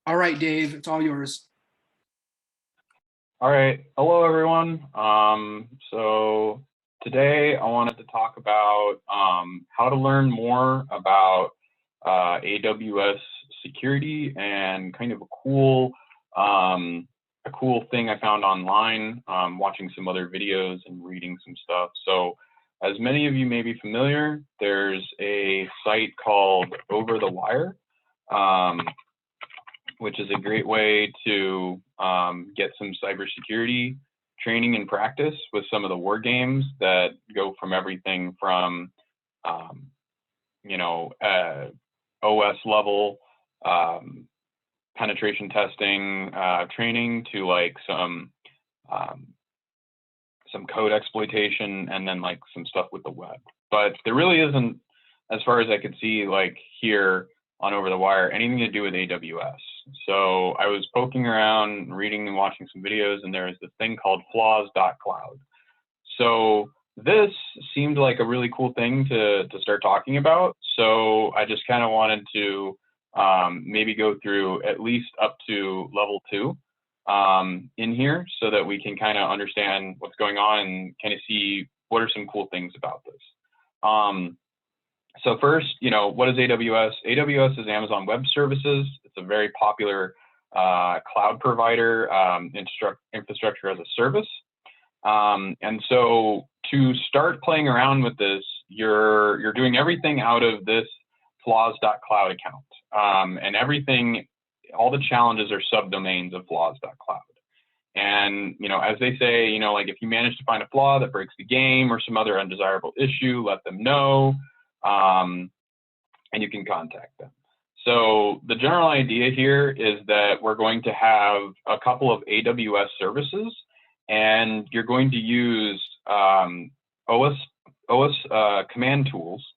All right, Dave, it's all yours. All right. Hello, everyone. So today I wanted to talk about how to learn more about AWS security and kind of a cool thing I found online, watching some other videos and reading some stuff. So as many of you may be familiar, there's a site called Over the Wire. Which is a great way to get some cybersecurity training and practice with some of the war games that go from everything from, OS level penetration testing training to like some code exploitation and then like some stuff with the web. But there really isn't, as far as I could see, like here on Over the Wire, anything to do with AWS. So I was poking around, reading and watching some videos, and there was this thing called flaws.cloud. So this seemed like a really cool thing to start talking about. So I just kind of wanted to maybe go through at least up to level 2 in here so that we can kind of understand what's going on and kind of see what are some cool things about this. So first, what is AWS? AWS is Amazon Web Services. It's a very popular cloud provider, infrastructure as a service. And so to start playing around with this, you're doing everything out of this flaws.cloud account. And everything, all the challenges are subdomains of flaws.cloud. And, as they say, like if you manage to find a flaw that breaks the game or some other undesirable issue, let them know. And you can contact them. So the general idea here is that we're going to have a couple of AWS services, and you're going to use OS command tools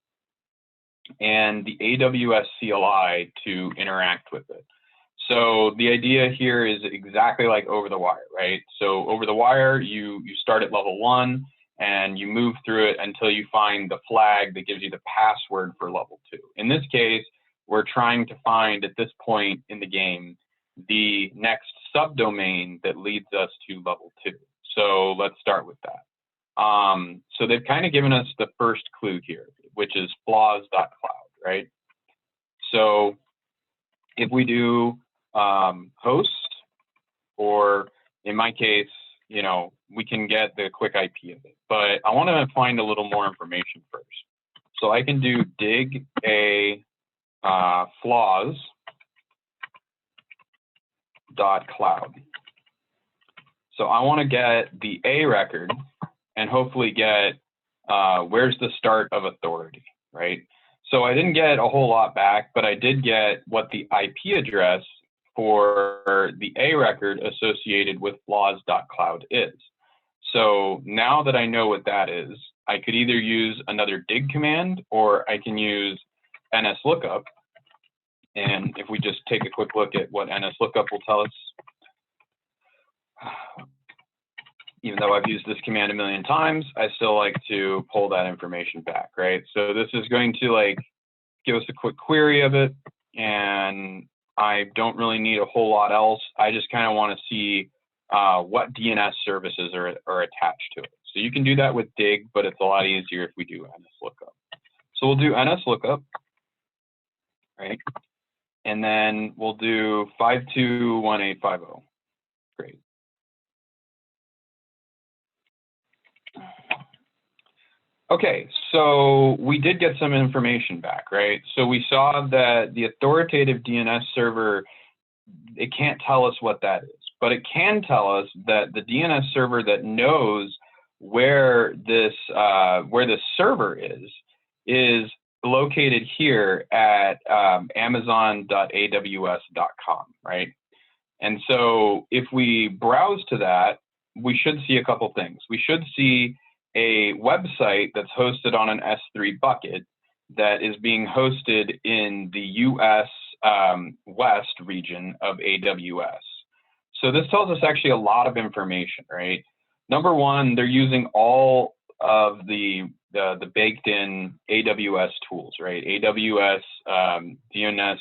and the AWS CLI to interact with it. So the idea here is exactly like Over the Wire, right? So Over the Wire, you start at level 1, and you move through it until you find the flag that gives you the password for level 2. In this case, we're trying to find at this point in the game the next subdomain that leads us to level 2. So let's start with that. So they've kind of given us the first clue here, which is flaws.cloud, right? So if we do host, or in my case, we can get the quick IP of it, but I want to find a little more information first. So I can do dig a flaws.cloud. So I want to get the A record and hopefully get where's the start of authority, right? So I didn't get a whole lot back, but I did get what the IP address for the A record associated with flaws.cloud is. So now that I know what that is, I could either use another dig command or I can use nslookup. And if we just take a quick look at what nslookup will tell us, even though I've used this command a million times, I still like to pull that information back, right? So this is going to give us a quick query of it, and I don't really need a whole lot else. I just kind of want to see what DNS services are attached to it. So you can do that with dig, but it's a lot easier if we do nslookup. So we'll do nslookup, right? And then we'll do 521850. Great. Okay, so we did get some information back, right? So we saw that the authoritative DNS server, it can't tell us what that is, but it can tell us that the DNS server that knows where this server is located here at amazon.aws.com, right? And so if we browse to that, we should see a couple things. We should see a website that's hosted on an S3 bucket that is being hosted in the US West region of AWS. So this tells us actually a lot of information, right? Number one, they're using all of the the baked in AWS tools, right? AWS, DNS,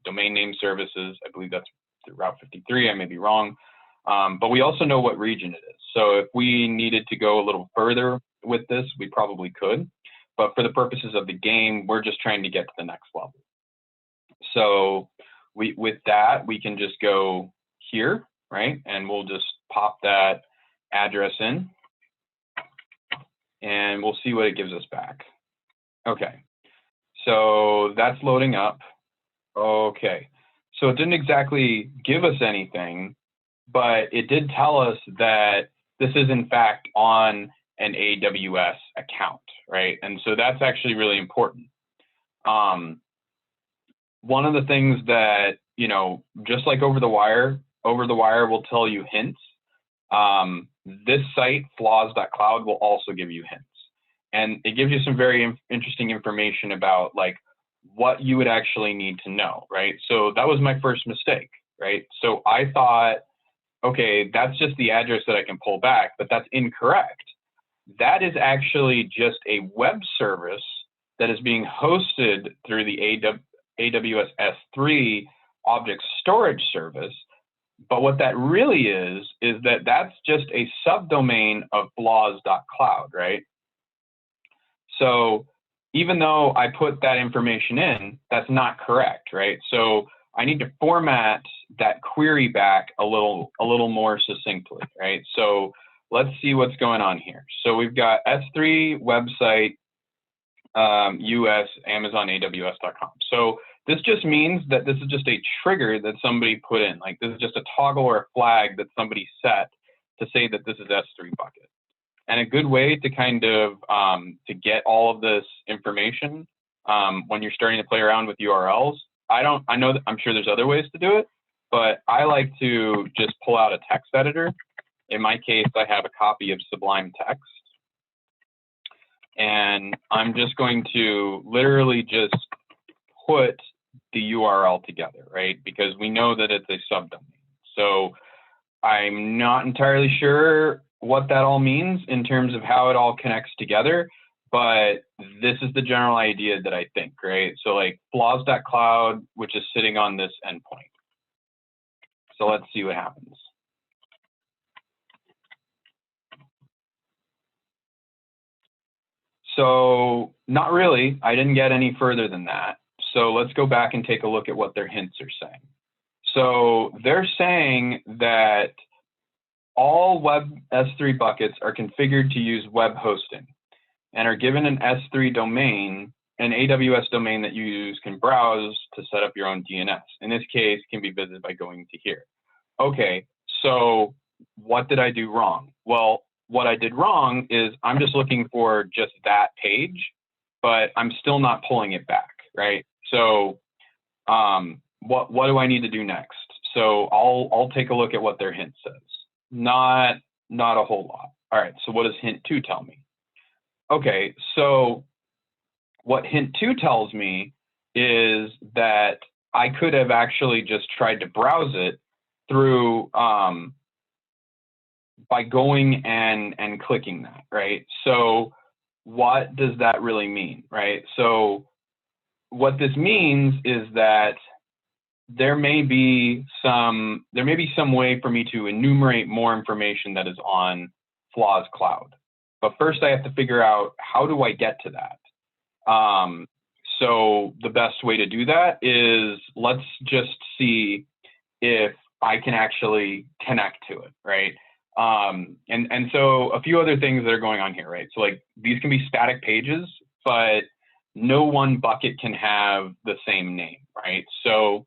domain name services. I believe that's Route 53. I may be wrong. But we also know what region it is. So if we needed to go a little further with this, we probably could. But for the purposes of the game, we're just trying to get to the next level. So with that, we can just go here, right? And we'll just pop that address in, and we'll see what it gives us back. Okay, so that's loading up. Okay, so it didn't exactly give us anything, but it did tell us that this is in fact on an AWS account, right? And so that's actually really important. One of the things that, you know, just like over the wire will tell you hints. This site, flaws.cloud, will also give you hints. And it gives you some very interesting information about like what you would actually need to know, right? So that was my first mistake, right? So I thought, okay, that's just the address that I can pull back, but that's incorrect. That is actually just a web service that is being hosted through the AWS S3 object storage service. But what that really is that that's just a subdomain of flaws.cloud, right? So even though I put that information in, that's not correct, right? So I need to format that query back a little more succinctly, right? So let's see what's going on here. So we've got S3 website, US, Amazon, AWS.com. So this just means that this is just a trigger that somebody put in. Like this is just a toggle or a flag that somebody set to say that this is S3 bucket. And a good way to kind of to get all of this information when you're starting to play around with URLs, I'm sure there's other ways to do it, but I like to just pull out a text editor. In my case, I have a copy of Sublime Text. And I'm just going to literally just put the URL together, right? Because we know that it's a subdomain. So I'm not entirely sure what that all means in terms of how it all connects together, but this is the general idea that I think, right? So like flaws.cloud, which is sitting on this endpoint. So let's see what happens. So not really, I didn't get any further than that. So let's go back and take a look at what their hints are saying. So they're saying that all web S3 buckets are configured to use web hosting and are given an S3 domain, an AWS domain that you can browse to set up your own DNS. In this case, can be visited by going to here. Okay, so what did I do wrong? Well, what I did wrong is I'm just looking for just that page, but I'm still not pulling it back, right? So what do I need to do next? So I'll take a look at what their hint says. Not a whole lot. All right, so what does hint 2 tell me? Okay, so what hint 2 tells me is that I could have actually just tried to browse it through by going and clicking that, right? So what does that really mean, right? So what this means is that there may be some way for me to enumerate more information that is on Flaws Cloud. But first I have to figure out, how do I get to that? So the best way to do that is, let's just see if I can actually connect to it, right? And so a few other things that are going on here, right? So like these can be static pages, but no one bucket can have the same name, right? So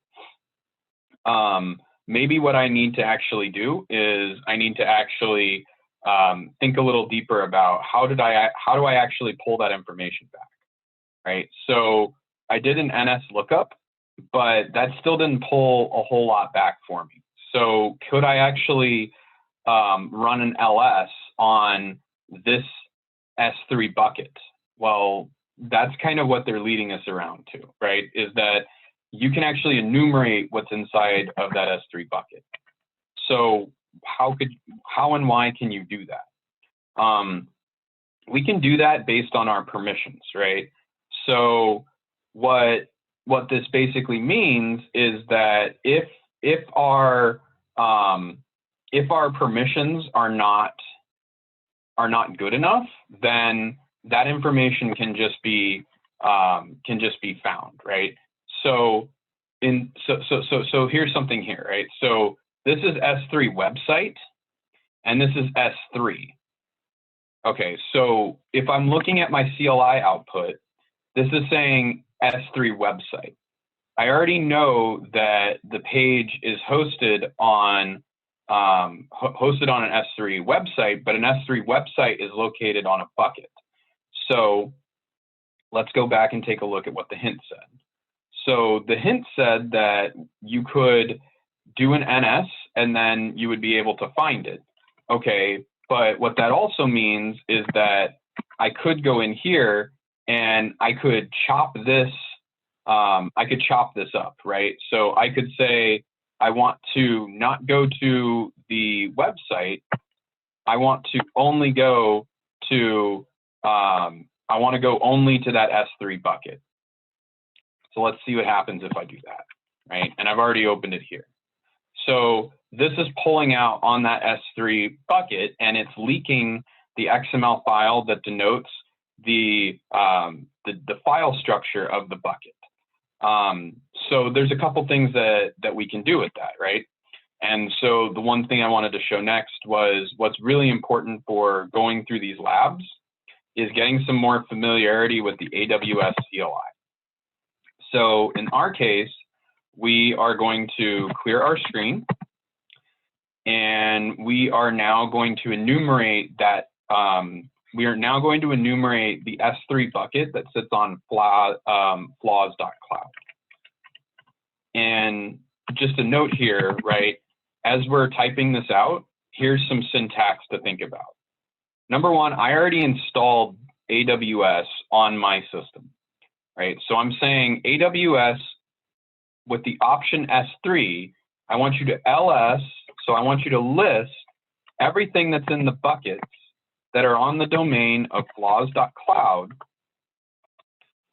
maybe what I need to actually do is I need to actually think a little deeper about how do I actually pull that information back, right? So I did an NS lookup, but that still didn't pull a whole lot back for me. So could I actually run an LS on this S3 bucket? Well, that's kind of what they're leading us around to, right? Is that you can actually enumerate what's inside of that S3 bucket. So how and why can you do that? we can do that based on our permissions, right? So what this basically means is that if our permissions are not good enough, then that information can just be found, right? So here's something here, right? So this is S3 website, and this is S3. Okay, so if I'm looking at my CLI output, this is saying S3 website. I already know that the page is hosted on an S3 website, but an S3 website is located on a bucket. So let's go back and take a look at what the hint said. So the hint said that you could do an NS and then you would be able to find it. Okay, but what that also means is that I could go in here and I could chop this up, right? So I could say, I want to not go to the website. I want to only go to, I want to go only to that S3 bucket. So let's see what happens if I do that, right? And I've already opened it here. So this is pulling out on that S3 bucket, and it's leaking the XML file that denotes the file structure of the bucket. So there's a couple things that we can do with that, right? And so the one thing I wanted to show next was what's really important for going through these labs is getting some more familiarity with the AWS CLI. So in our case, we are going to clear our screen, and we are now going to enumerate that. We are now going to enumerate the S3 bucket that sits on flaws.cloud. And just a note here, right? As we're typing this out, here's some syntax to think about. Number one, I already installed AWS on my system, right? So I'm saying AWS with the option S3, I want you to LS, so I want you to list everything that's in the buckets that are on the domain of flaws.cloud.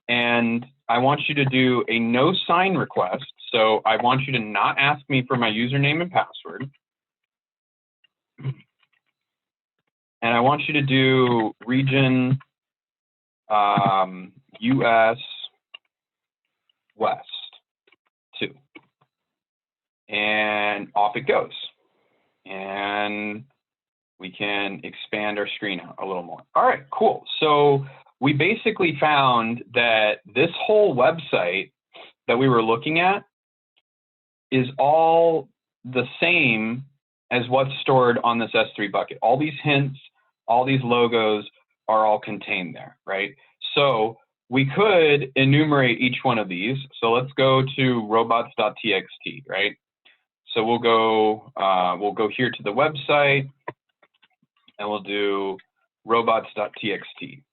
And I want you to do a no sign request. So I want you to not ask me for my username and password. And I want you to do region US West 2. And off it goes. And we can expand our screen out a little more. All right, cool. So we basically found that this whole website that we were looking at is all the same as what's stored on this S3 bucket. All these hints, all these logos are all contained there, right? So we could enumerate each one of these. So let's go to robots.txt, right? So we'll go here to the website, and we'll do robots.txt.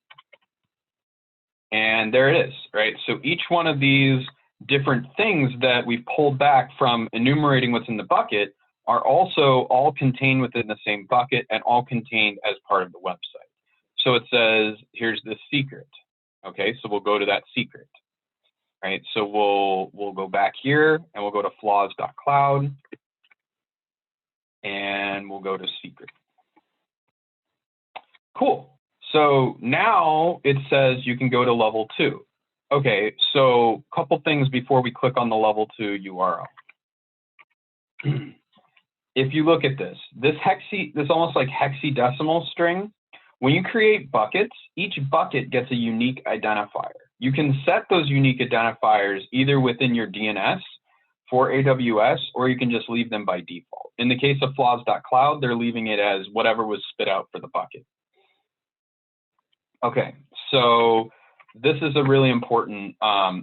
And there it is, right? So each one of these different things that we've pulled back from enumerating what's in the bucket are also all contained within the same bucket and all contained as part of the website. So it says, here's the secret. Okay, so we'll go to that secret, right? So we'll go back here and we'll go to flaws.cloud and we'll go to secret. Cool. So now it says you can go to level 2. Okay, so a couple things before we click on the level 2 URL. If you look at this almost like hexadecimal string. When you create buckets, each bucket gets a unique identifier. You can set those unique identifiers either within your DNS for AWS, or you can just leave them by default. In the case of flaws.cloud, they're leaving it as whatever was spit out for the bucket. Okay, so this is a really important.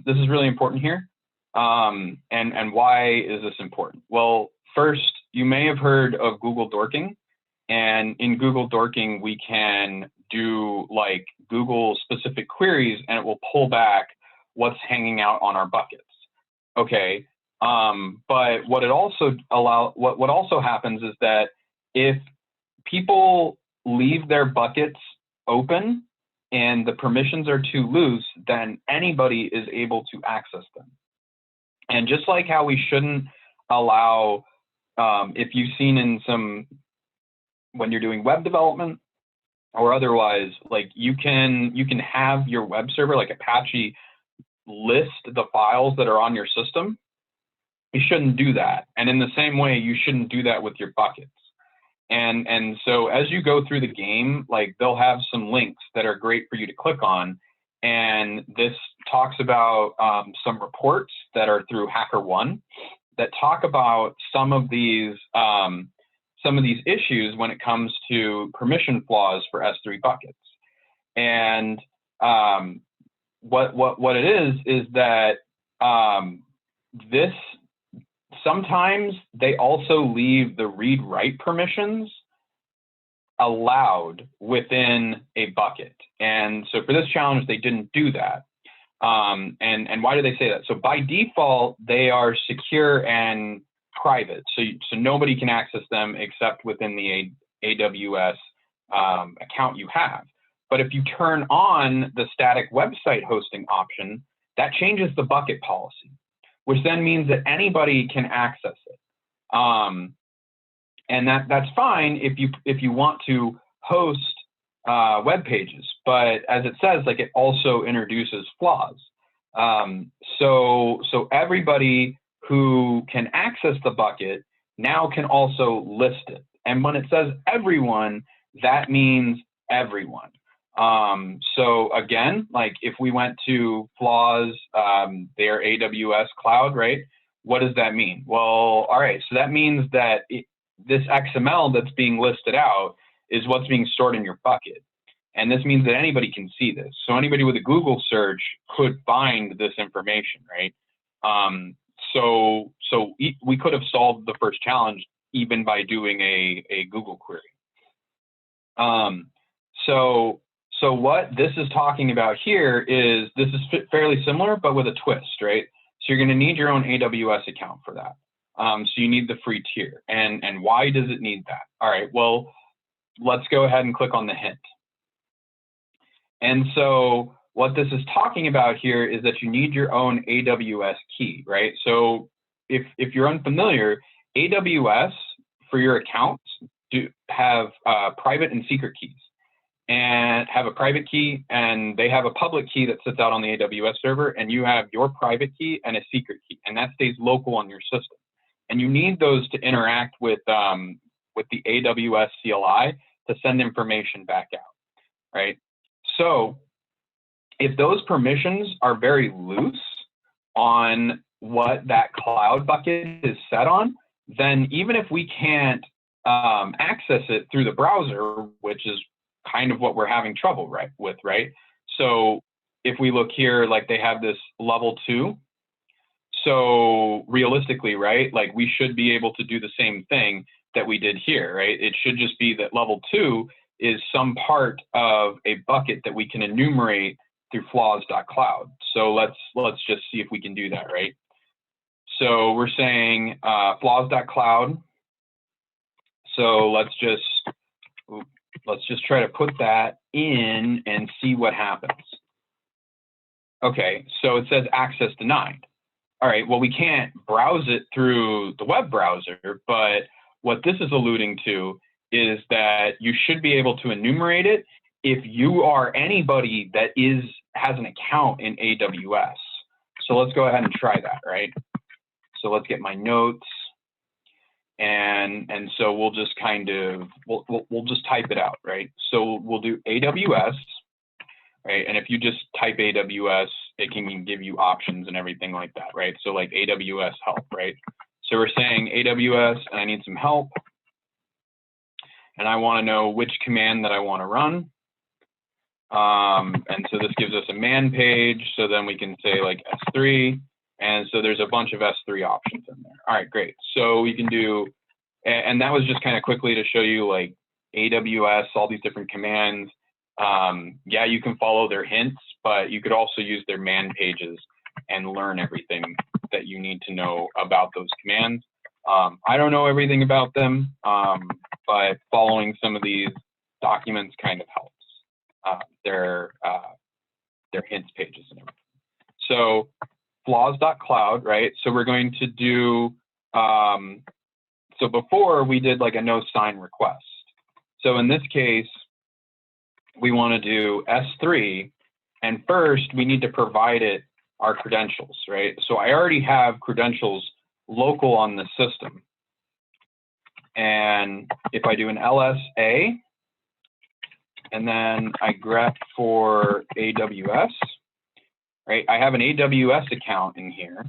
This is really important here. And why is this important? Well, first, you may have heard of Google dorking, and in Google dorking, we can do like Google specific queries, and it will pull back what's hanging out on our buckets. Okay, but what also happens is that if people leave their buckets open and the permissions are too loose, then anybody is able to access them. And just like how we shouldn't allow, if you've seen in some, when you're doing web development or otherwise, like you can have your web server, like Apache, list the files that are on your system. You shouldn't do that. And in the same way, you shouldn't do that with your buckets. And so as you go through the game, like they'll have some links that are great for you to click on. And this talks about some reports that are through HackerOne that talk about some of these issues when it comes to permission flaws for S3 buckets. And what it is that this sometimes they also leave the read-write permissions allowed within a bucket. And so for this challenge, they didn't do that. And why do they say that? So by default, they are secure and private. So nobody can access them except within the AWS account you have. But if you turn on the static website hosting option, that changes the bucket policy, which then means that anybody can access it. And that's fine if you want to host web pages, but as it says, like it also introduces flaws. So everybody who can access the bucket now can also list it. And when it says everyone, that means everyone. So again, like if we went to flaws, their AWS cloud, right? What does that mean? Well, all right, so that means that this XML that's being listed out is what's being stored in your bucket. And this means that anybody can see this. So anybody with a Google search could find this information, right? So we could have solved the first challenge even by doing a Google query. So what this is talking about here is this is fairly similar, but with a twist, right? So you're going to need your own AWS account for that. So you need the free tier. And why does it need that? All right, well, let's go ahead and click on the hint. And so what this is talking about here is that you need your own AWS key, right? So if you're unfamiliar, AWS for your accounts do have private and secret keys, and have a private key, and they have a public key that sits out on the AWS server, and you have your private key and a secret key, and that stays local on your system. And you need those to interact with the AWS CLI to send information back out, right? So if those permissions are very loose on what that cloud bucket is set on, then even if we can't access it through the browser, which is kind of what we're having trouble with, right? So if we look here, like they have this level 2. So realistically, right, like we should be able to do the same thing that we did here, right? It should just be that level 2 is some part of a bucket that we can enumerate through flaws.cloud. So let's just see if we can do that, right? So we're saying flaws.cloud. So let's just try to put that in and see what happens. Okay, so it says access denied. All right, well, we can't browse it through the web browser, but what this is alluding to is that you should be able to enumerate it if you are anybody that has an account in AWS. So let's go ahead and try that, right? So let's get my notes. And so we'll just kind of, we'll just type it out, right? So we'll do AWS, right? And if you just type AWS, it can give you options and everything like that, right? So like AWS help, right? So we're saying AWS, and I need some help. And I want to know which command that I want to run. And so this gives us a man page. So then we can say like S3. And so there's a bunch of S3 options in there. All right, great. So we can do, and that was just kind of quickly to show you like AWS, all these different commands. Yeah, you can follow their hints, but you could also use their man pages and learn everything that you need to know about those commands. I don't know everything about them, but following some of these documents kind of helps. their hints pages and everything. So flaws.cloud, right? So we're going to do, so before we did like a no sign request. So in this case, we want to do S3, and first we need to provide it our credentials, right? So I already have credentials local on the system. And if I do an LSA, and then I grep for AWS, right? I have an AWS account in here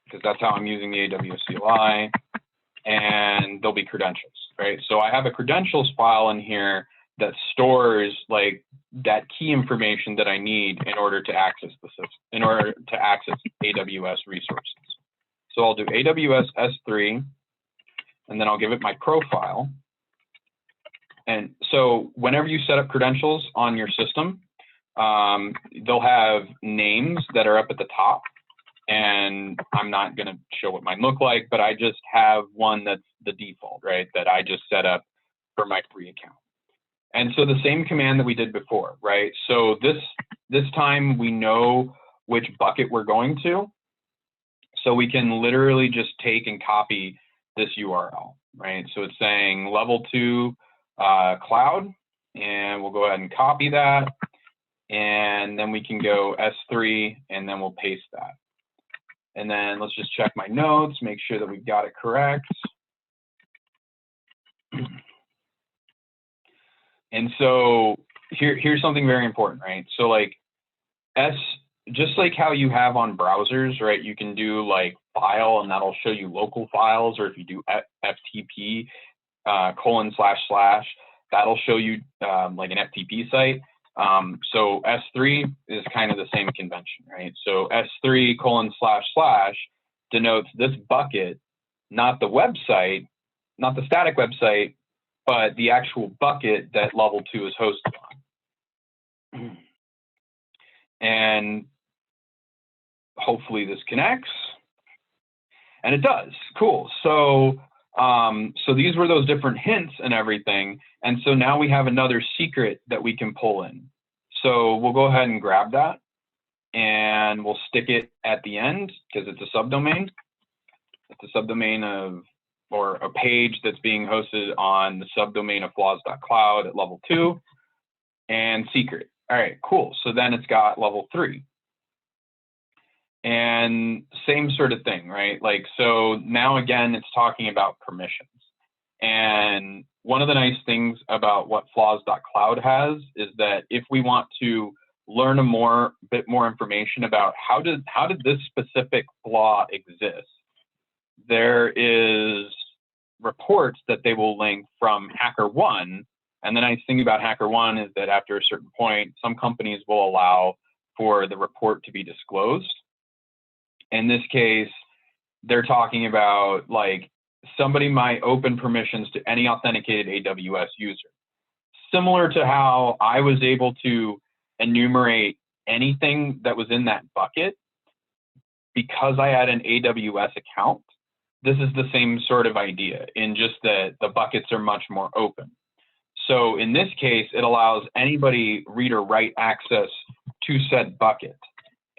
because that's how I'm using the AWS CLI, and there'll be credentials, right? So I have a credentials file in here that stores like that key information that I need in order to access the system, in order to access AWS resources. So I'll do AWS S3, and then I'll give it my profile. And so whenever you set up credentials on your system, they'll have names that are up at the top. And I'm not going to show what mine look like, but I just have one that's the default, right? That I just set up for my free account. And so the same command that we did before, right? So this time we know which bucket we're going to. So we can literally just take and copy this URL, right? So it's saying level 2 cloud, and we'll go ahead and copy that. And then we can go S3, and then we'll paste that. And then let's just check my notes, make sure that we've got it correct. And so here's something very important, right? So like just like how you have on browsers, right? You can do like file, and that'll show you local files, or if you do FTP :// that'll show you like an FTP site. So S3 is kind of the same convention, right? So S3 :/ denotes this bucket, not the website, not the static website, but the actual bucket that level 2 is hosted on. And hopefully this connects, and it does. Cool. So so these were those different hints and everything. And so now we have another secret that we can pull in. So we'll go ahead and grab that, and we'll stick it at the end because it's a subdomain. It's a subdomain of, or a page that's being hosted on the subdomain of flaws.cloud at level 2, and secret. All right, cool. So then it's got level 3. And same sort of thing, right? Like, so now again, it's talking about permissions. And one of the nice things about what flaws.cloud has is that if we want to learn a bit more information about how did this specific flaw exist, there is reports that they will link from HackerOne. And the nice thing about HackerOne is that after a certain point, some companies will allow for the report to be disclosed. In this case, they're talking about like somebody might open permissions to any authenticated AWS user. Similar to how I was able to enumerate anything that was in that bucket because I had an AWS account. This is the same sort of idea, in just that the buckets are much more open. So in this case, it allows anybody read or write access to said bucket.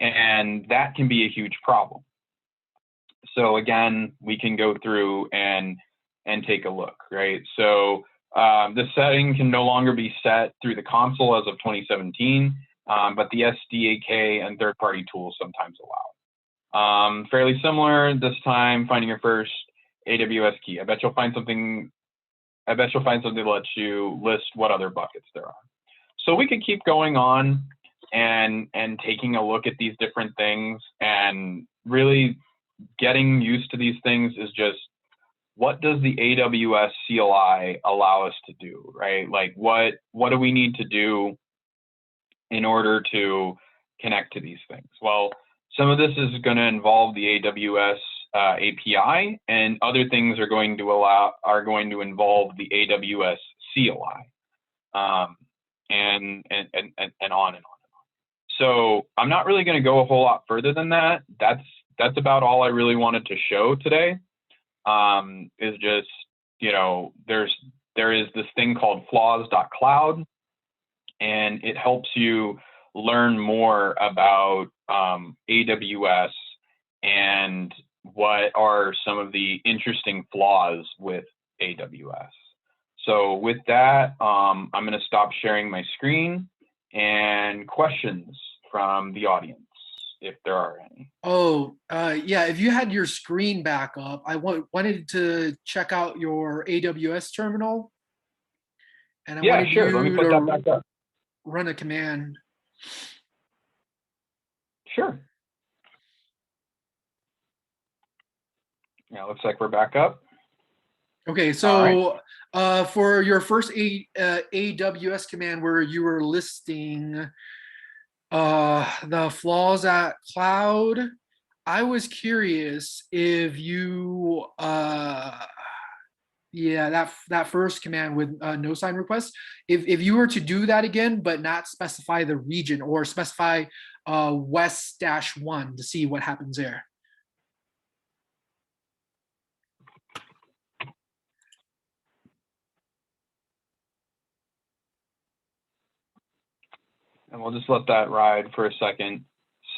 And that can be a huge problem. So again, we can go through and take a look, right? So the setting can no longer be set through the console as of 2017, but the SDK and third-party tools sometimes allow. Fairly similar this time, finding your first AWS key. I bet you'll find something that lets you list what other buckets there are. So we could keep going on and taking a look at these different things, and really getting used to these things is just, what does the AWS CLI allow us to do, right? Like what do we need to do in order to connect to these things? Well, some of this is going to involve the AWS API, and other things are going to involve the AWS CLI, and on. So I'm not really going to go a whole lot further than that. That's about all I really wanted to show today. Is just, you know, there's there is this thing called flaws.cloud, and it helps you learn more about AWS and what are some of the interesting flaws with AWS. So with that, I'm going to stop sharing my screen and questions from the audience, if there are any. Oh, yeah, if you had your screen back up, I wanted to check out your AWS terminal, and I Yeah, wanted sure. Let me you put that to back up. run a command. Sure. Yeah, looks like we're back up. Okay, All right. so for your first AWS command where you were listing the flaws at cloud, I was curious if you yeah, that first command with no sign request, if you were to do that again but not specify the region or specify west-1 to see what happens there. And we'll just let that ride for a second.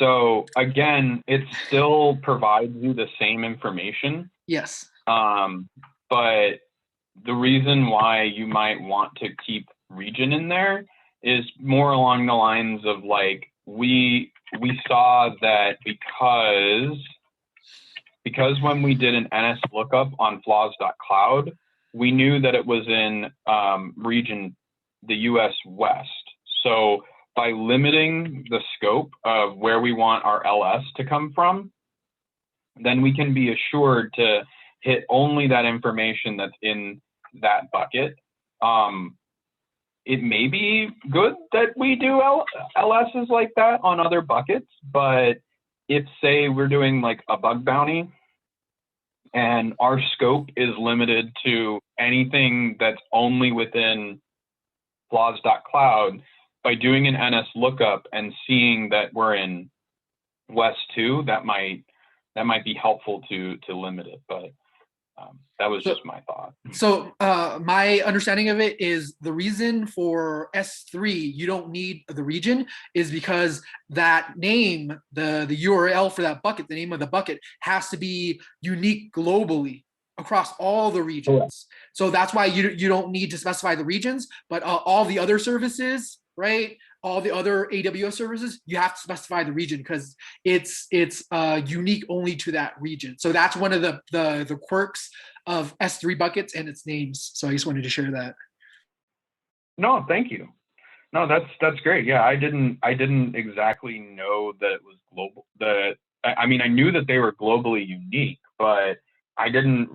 So again, it still provides you the same information. Yes. But the reason why you might want to keep region in there is more along the lines of like, we saw that because when we did an NS lookup on flaws.cloud, we knew that it was in region, the US West. So by limiting the scope of where we want our LS to come from, then we can be assured to hit only that information that's in that bucket. It may be good that we do LSs like that on other buckets, but if say we're doing like a bug bounty and our scope is limited to anything that's only within flaws.cloud, by doing an NS lookup and seeing that we're in West 2, that might be helpful to limit it. But that was just my thought. So my understanding of it is the reason for S3 you don't need the region is because that name, the URL for that bucket, the name of the bucket has to be unique globally across all the regions. So that's why you don't need to specify the regions, but all the other services, right? All the other AWS services, you have to specify the region because it's unique only to that region. So that's one of the quirks of S3 buckets and its names. So I just wanted to share that. No, thank you. No, that's great. Yeah, I didn't exactly know that it was global. I mean, I knew that they were globally unique, but I didn't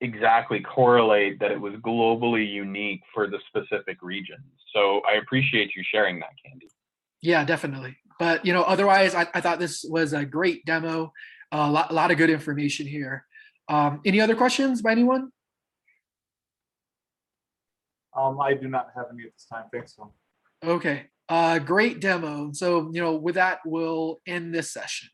exactly correlate that it was globally unique for the specific region. So I appreciate you sharing that, Candy. Yeah, definitely. But otherwise, I thought this was a great demo. A lot of good information here. Any other questions by anyone? I do not have any at this time. Thanks, Phil. Okay. Great demo. So, with that, we'll end this session.